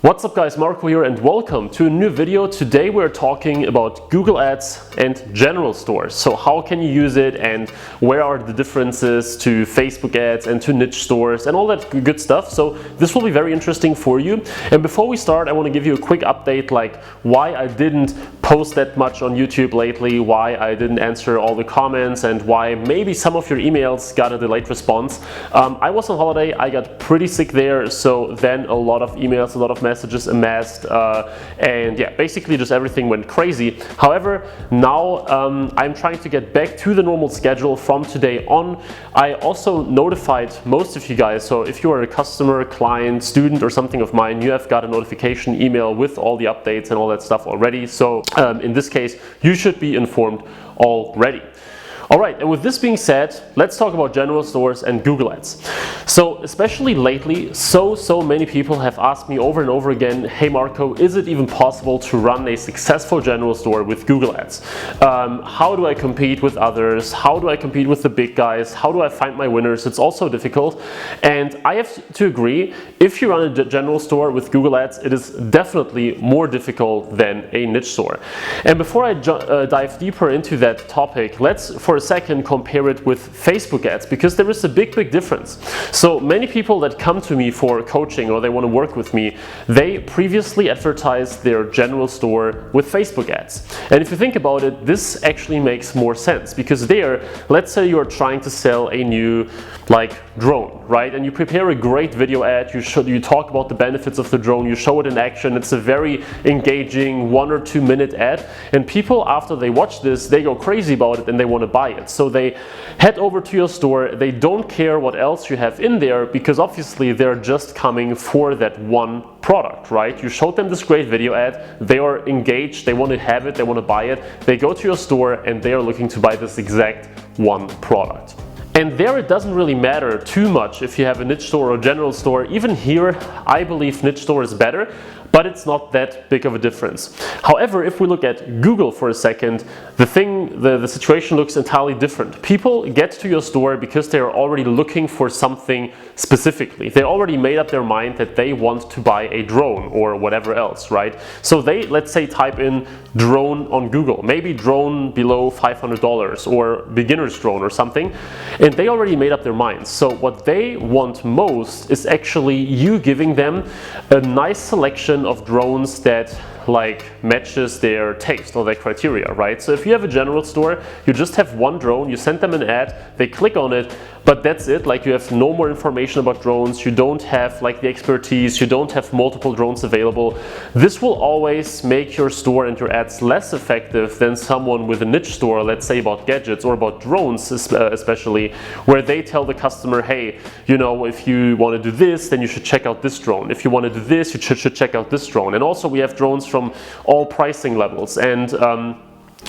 What's up guys, Marco here and welcome to a new video. Today we're talking about Google Ads and general stores. So how can you use it and where are the differences to Facebook ads and to niche stores and all that good stuff. So this will be very interesting for you. And before we start, I want to give you a quick update like why I didn't post that much on YouTube lately, why I didn't answer all the comments and why maybe some of your emails got a delayed response. I was on holiday, I got pretty sick there, so then a lot of emails, a lot of messages amassed, and yeah, basically just everything went crazy. However, now I'm trying to get back to the normal schedule from today on. I also notified most of you guys, so if you are a customer, client, student or something of mine, you have got a notification email with all the updates and all that stuff already. So in this case, you should be informed already. Alright, and with this being said, let's talk about general stores and Google Ads. So especially lately, so many people have asked me over and over again, hey Marco, is it even possible to run a successful general store with Google Ads? How do I compete with others? How do I compete with the big guys? How do I find my winners? It's also difficult. And I have to agree, if you run a general store with Google Ads, it is definitely more difficult than a niche store. And before I dive deeper into that topic, let's for a second compare it with Facebook ads, because there is a big difference. So many people that come to me for coaching or they want to work with me, they previously advertised their general store with Facebook ads. And if you think about it, this actually makes more sense, because there, let's say you're trying to sell a new drone, right? And you prepare a great video ad, you talk about the benefits of the drone, you show it in action, it's a very engaging 1 or 2 minute ad, and people after they watch this, they go crazy about it and they want to buy it. So they head over to your store, they don't care what else you have in there, because obviously they're just coming for that one product, right? You showed them this great video ad, they are engaged, they want to have it, they want to buy it, they go to your store and they are looking to buy this exact one product. And there it doesn't really matter too much if you have a niche store or general store. Even here, I believe niche store is better, but it's not that big of a difference. However, if we look at Google for a second, the situation looks entirely different. People get to your store because they're already looking for something specifically. They already made up their mind that they want to buy a drone or whatever else, right? So they, let's say, type in drone on Google, maybe drone below $500 or beginner's drone or something, and they already made up their minds. So what they want most is actually you giving them a nice selection of drones that matches their taste or their criteria, right? So if you have a general store, you just have one drone, you send them an ad, they click on it, but that's it. You have no more information about drones, you don't have the expertise, you don't have multiple drones available. This will always make your store and your ads less effective than someone with a niche store, let's say about gadgets or about drones especially, where they tell the customer, hey, if you want to do this, then you should check out this drone. If you want to do this, you should check out this drone. And also we have drones from all pricing levels, and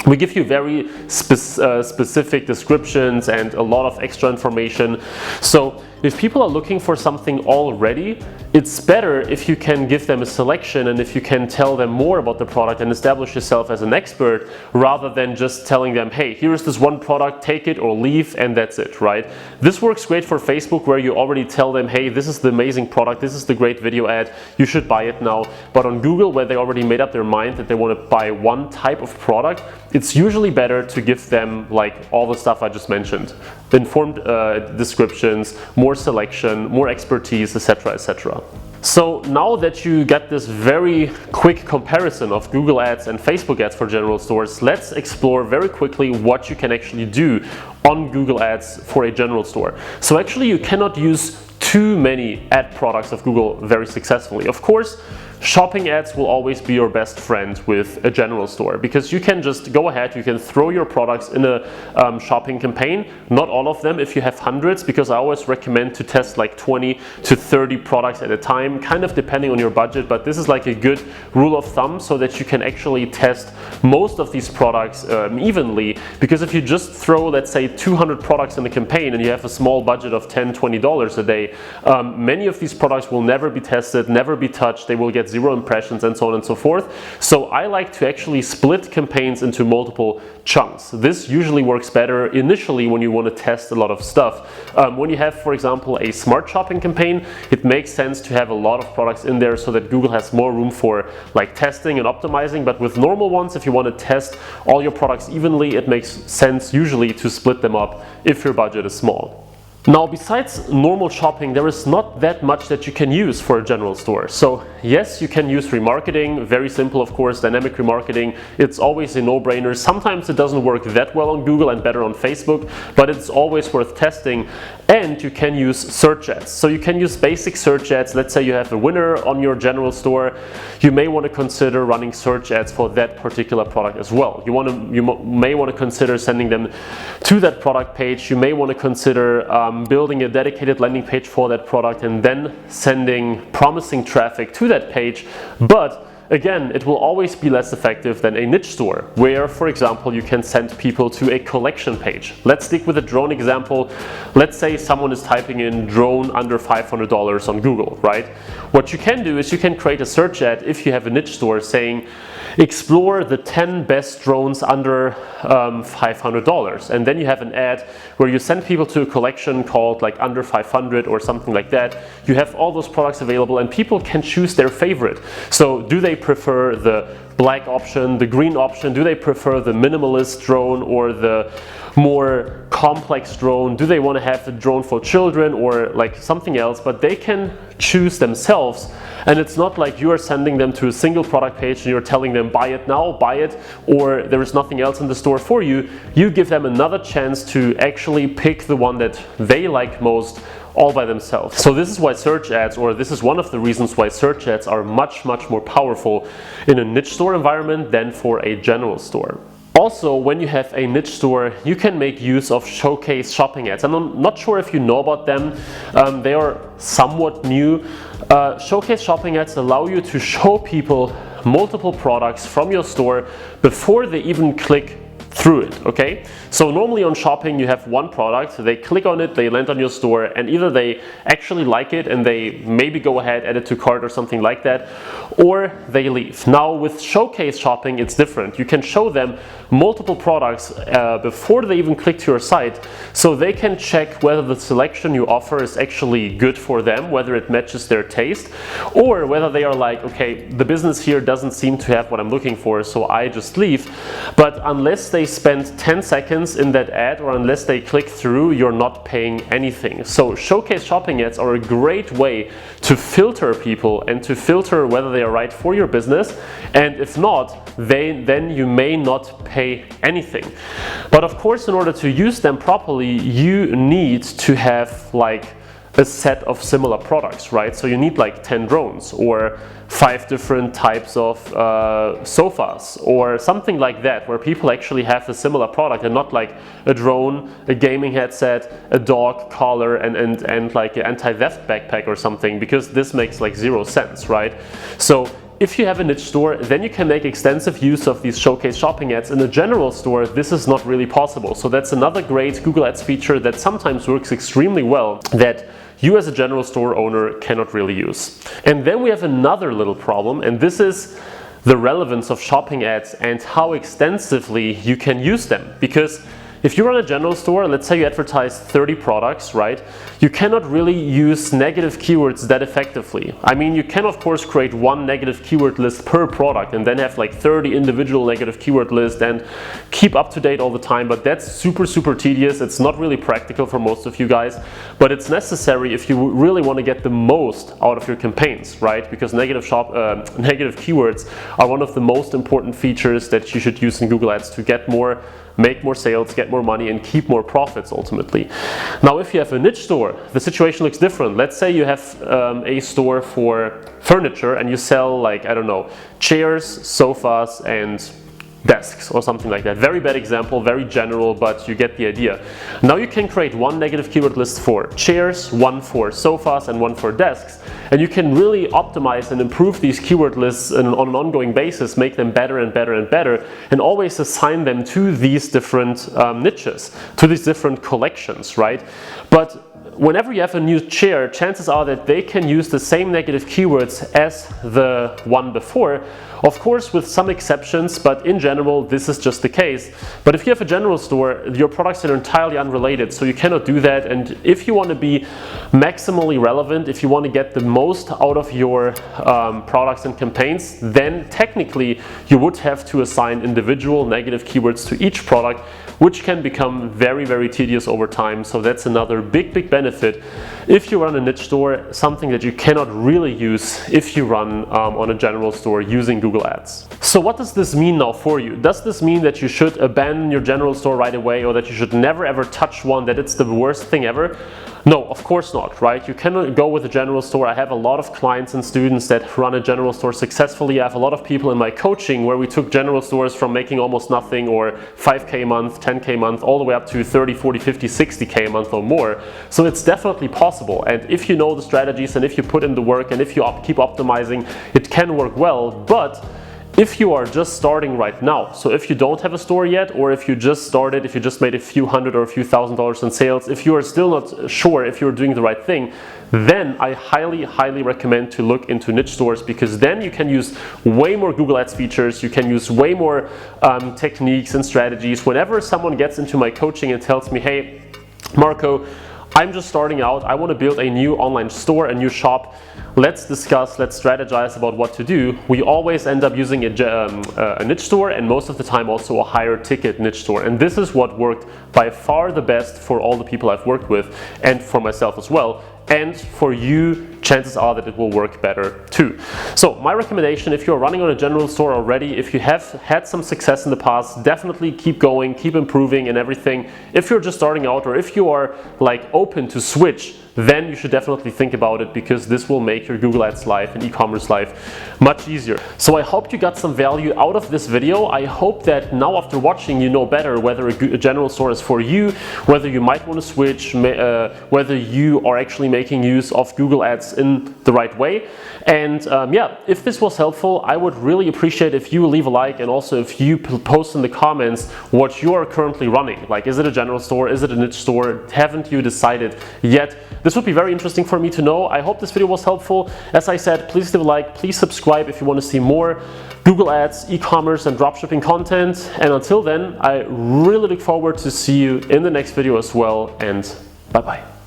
we give you very specific descriptions and a lot of extra information. So if people are looking for something already, it's better if you can give them a selection and if you can tell them more about the product and establish yourself as an expert, rather than just telling them, hey, here's this one product, take it or leave, and that's it, right? This works great for Facebook, where you already tell them, hey, this is the amazing product, this is the great video ad, you should buy it now. But on Google, where they already made up their mind that they want to buy one type of product, it's usually better to give them all the stuff I just mentioned. Informed descriptions, more selection, more expertise, etc., etc. So now that you get this very quick comparison of Google Ads and Facebook ads for general stores, let's explore very quickly what you can actually do on Google Ads for a general store. So actually you cannot use too many ad products of Google very successfully. Of course, shopping ads will always be your best friend with a general store, because you can just go ahead, you can throw your products in a shopping campaign. Not all of them if you have hundreds, because I always recommend to test 20 to 30 products at a time, kind of depending on your budget, but this is a good rule of thumb so that you can actually test most of these products evenly. Because if you just throw, let's say, 200 products in a campaign and you have a small budget of $10–20 a day, many of these products will never be tested, never be touched, they will get get 0 impressions and so on and so forth. So I like to actually split campaigns into multiple chunks. This usually works better initially when you want to test a lot of stuff. When you have, for example, a smart shopping campaign, it makes sense to have a lot of products in there so that Google has more room for like testing and optimizing. But with normal ones, if you want to test all your products evenly, it makes sense usually to split them up if your budget is small. Now, besides normal shopping, there is not that much that you can use for a general store. So yes, you can use remarketing, very simple of course, dynamic remarketing. It's always a no-brainer. Sometimes it doesn't work that well on Google and better on Facebook, but it's always worth testing. And you can use search ads. So you can use basic search ads. Let's say you have a winner on your general store. You may want to consider running search ads for that particular product as well. You may want to consider sending them to that product page. You may want to consider building a dedicated landing page for that product and then sending promising traffic to that page. But again, it will always be less effective than a niche store where, for example, you can send people to a collection page. Let's stick with a drone example. Let's say someone is typing in drone under $500 on Google, right? What you can do is you can create a search ad if you have a niche store saying, explore the 10 best drones under $500, and then you have an ad where you send people to a collection called like under 500 or something like that. You have all those products available and people can choose their favorite. So do they prefer the black option, the green option? Do they prefer the minimalist drone or the more complex drone? Do they want to have a drone for children or like something else? But they can choose themselves, and it's not like you are sending them to a single product page and you're telling them buy it now, buy it, or there is nothing else in the store for you. You give them another chance to actually pick the one that they like most all by themselves. So this is why search ads, or this is one of the reasons why search ads are much more powerful in a niche store environment than for a general store. Also, when you have a niche store, you can make use of showcase shopping ads. And I'm not sure if you know about them. They are somewhat new. Showcase shopping ads allow you to show people multiple products from your store before they even click through it, okay? So normally on shopping you have one product, they click on it, they land on your store, and either they actually like it and they maybe go ahead, add it to cart or something like that, or they leave. Now with showcase shopping it's different. You can show them multiple products before they even click to your site, so they can check whether the selection you offer is actually good for them, whether it matches their taste, or whether they are like, okay, the business here doesn't seem to have what I'm looking for, so I just leave. But unless they spend 10 seconds in that ad or unless they click through, you're not paying anything. So showcase shopping ads are a great way to filter people and to filter whether they are right for your business, and if not, then you may not pay anything. But of course, in order to use them properly, you need to have like a set of similar products, right? So you need like 10 drones or 5 different types of sofas or something like that, where people actually have a similar product and not like a drone, a gaming headset, a dog collar, and like an anti-theft backpack or something, because this makes like 0 sense, right? So if you have a niche store, then you can make extensive use of these showcase shopping ads. In a general store, this is not really possible. So that's another great Google Ads feature that sometimes works extremely well that you as a general store owner cannot really use. And then we have another little problem, and this is the relevance of shopping ads and how extensively you can use them. Because if you run a general store, let's say you advertise 30 products, right? You cannot really use negative keywords that effectively. I mean, you can of course create one negative keyword list per product and then have like 30 individual negative keyword lists and keep up to date all the time, but that's super tedious. It's not really practical for most of you guys, but it's necessary if you really want to get the most out of your campaigns, right? Because negative keywords are one of the most important features that you should use in Google Ads to get more, make more sales, get more money, and keep more profits ultimately. Now, if you have a niche store, the situation looks different. Let's say you have a store for furniture and you sell, like, I don't know, chairs, sofas, and desks or something like that. Very bad example, very general, but you get the idea. Now you can create one negative keyword list for chairs, one for sofas, and one for desks, and you can really optimize and improve these keyword lists on an ongoing basis, make them better and better and better, and always assign them to these different niches, to these different collections, right? But whenever you have a new chair, chances are that they can use the same negative keywords as the one before. Of course, with some exceptions, but in general, this is just the case. But if you have a general store, your products are entirely unrelated, so you cannot do that. And if you want to be maximally relevant, if you want to get the most out of your products and campaigns, then technically you would have to assign individual negative keywords to each product, which can become very, very tedious over time. So that's another big benefit if you run a niche store, something that you cannot really use if you run on a general store using Google Ads. So what does this mean now for you? Does this mean that you should abandon your general store right away, or that you should never ever touch one, that it's the worst thing ever? No, of course not, right? You cannot go with a general store. I have a lot of clients and students that run a general store successfully. I have a lot of people in my coaching where we took general stores from making almost nothing, or 5K a month, 10K a month, all the way up to 30, 40, 50, 60K a month or more. So it's definitely possible. And if you know the strategies, and if you put in the work, and if you keep optimizing, it can work well. But if you are just starting right now, so if you don't have a store yet, or if you just started, if you just made a few hundred or a few $1,000s in sales, if you are still not sure if you're doing the right thing, then I highly recommend to look into niche stores, because then you can use way more Google Ads features, you can use way more techniques and strategies. Whenever someone gets into my coaching and tells me, hey, Marco, I'm just starting out, I want to build a new online store, a new shop, let's discuss, let's strategize about what to do. We always end up using a niche store, and most of the time also a higher ticket niche store. And this is what worked by far the best for all the people I've worked with, and for myself as well. And for you, chances are that it will work better too. So my recommendation, if you're running on a general store already, if you have had some success in the past, definitely keep going, keep improving and everything. If you're just starting out, or if you are like open to switch, then you should definitely think about it, because this will make your Google Ads life and e-commerce life much easier. So I hope you got some value out of this video. I hope that now, after watching, you know better whether a general store is for you, whether you might want to switch, whether you are actually making use of Google Ads in the right way. And yeah, if this was helpful, I would really appreciate if you leave a like, and also if you post in the comments what you are currently running. Like, is it a general store? Is it a niche store? Haven't you decided yet? This would be very interesting for me to know. I hope this video was helpful. As I said, please leave a like, please subscribe if you want to see more Google Ads, e-commerce and dropshipping content. And until then, I really look forward to see you in the next video as well, and bye-bye.